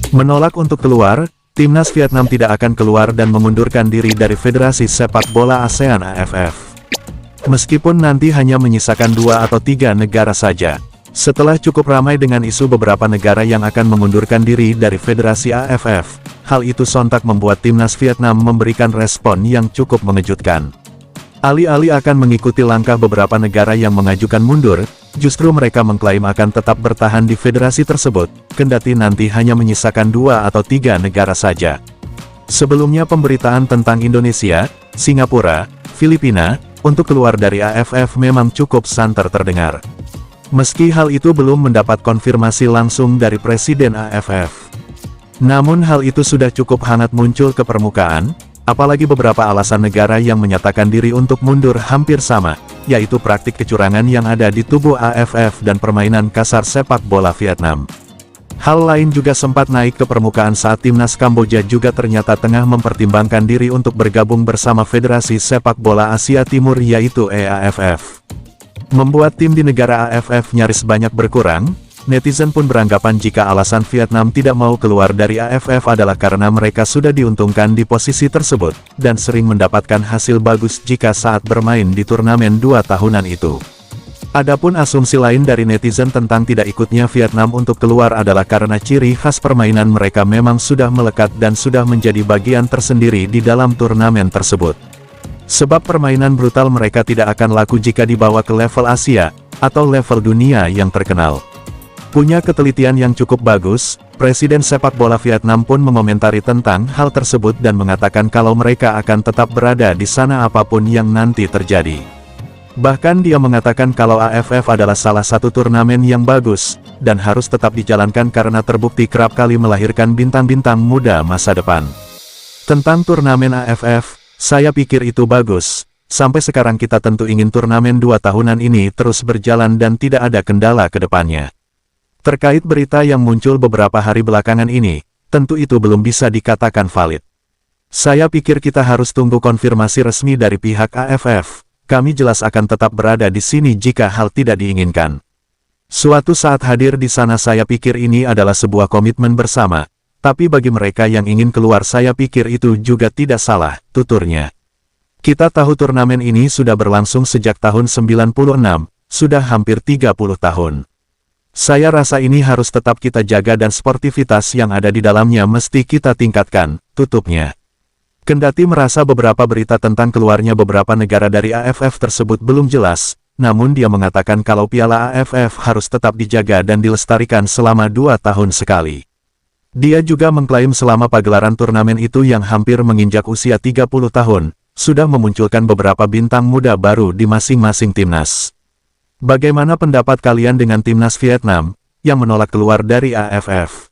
Menolak untuk keluar, timnas Vietnam tidak akan keluar dan mengundurkan diri dari Federasi Sepak Bola ASEAN AFF. Meskipun nanti hanya menyisakan 2 atau 3 negara saja. Setelah cukup ramai dengan isu beberapa negara yang akan mengundurkan diri dari Federasi AFF, hal itu sontak membuat timnas Vietnam memberikan respon yang cukup mengejutkan. Alih-alih akan mengikuti langkah beberapa negara yang mengajukan mundur, justru mereka mengklaim akan tetap bertahan di federasi tersebut, kendati nanti hanya menyisakan 2 atau 3 negara saja. Sebelumnya pemberitaan tentang Indonesia, Singapura, Filipina, untuk keluar dari AFF memang cukup santer terdengar. Meski hal itu belum mendapat konfirmasi langsung dari Presiden AFF. Namun hal itu sudah cukup hangat muncul ke permukaan, apalagi beberapa alasan negara yang menyatakan diri untuk mundur hampir sama, yaitu praktik kecurangan yang ada di tubuh AFF dan permainan kasar sepak bola Vietnam. Hal lain juga sempat naik ke permukaan saat timnas Kamboja juga ternyata tengah mempertimbangkan diri untuk bergabung bersama Federasi Sepak Bola Asia Timur yaitu EAFF. Membuat tim di negara AFF nyaris banyak berkurang, netizen pun beranggapan jika alasan Vietnam tidak mau keluar dari AFF adalah karena mereka sudah diuntungkan di posisi tersebut, dan sering mendapatkan hasil bagus jika saat bermain di turnamen 2 tahunan itu. Adapun asumsi lain dari netizen tentang tidak ikutnya Vietnam untuk keluar adalah karena ciri khas permainan mereka memang sudah melekat dan sudah menjadi bagian tersendiri di dalam turnamen tersebut. Sebab permainan brutal mereka tidak akan laku jika dibawa ke level Asia, atau level dunia yang terkenal. Punya ketelitian yang cukup bagus, Presiden Sepak Bola Vietnam pun mengomentari tentang hal tersebut dan mengatakan kalau mereka akan tetap berada di sana apapun yang nanti terjadi. Bahkan dia mengatakan kalau AFF adalah salah satu turnamen yang bagus, dan harus tetap dijalankan karena terbukti kerap kali melahirkan bintang-bintang muda masa depan. Tentang turnamen AFF, saya pikir itu bagus. Sampai sekarang kita tentu ingin turnamen 2 tahunan ini terus berjalan dan tidak ada kendala ke depannya. Terkait berita yang muncul beberapa hari belakangan ini, tentu itu belum bisa dikatakan valid. Saya pikir kita harus tunggu konfirmasi resmi dari pihak AFF. Kami jelas akan tetap berada di sini jika hal tidak diinginkan. Suatu saat hadir di sana saya pikir ini adalah sebuah komitmen bersama, tapi bagi mereka yang ingin keluar saya pikir itu juga tidak salah, tuturnya. Kita tahu turnamen ini sudah berlangsung sejak tahun 96, sudah hampir 30 tahun. Saya rasa ini harus tetap kita jaga dan sportivitas yang ada di dalamnya mesti kita tingkatkan, tutupnya. Kendati merasa beberapa berita tentang keluarnya beberapa negara dari AFF tersebut belum jelas, namun dia mengatakan kalau Piala AFF harus tetap dijaga dan dilestarikan selama 2 tahun sekali. Dia juga mengklaim selama pagelaran turnamen itu yang hampir menginjak usia 30 tahun, sudah memunculkan beberapa bintang muda baru di masing-masing timnas. Bagaimana pendapat kalian dengan timnas Vietnam, yang menolak keluar dari AFF?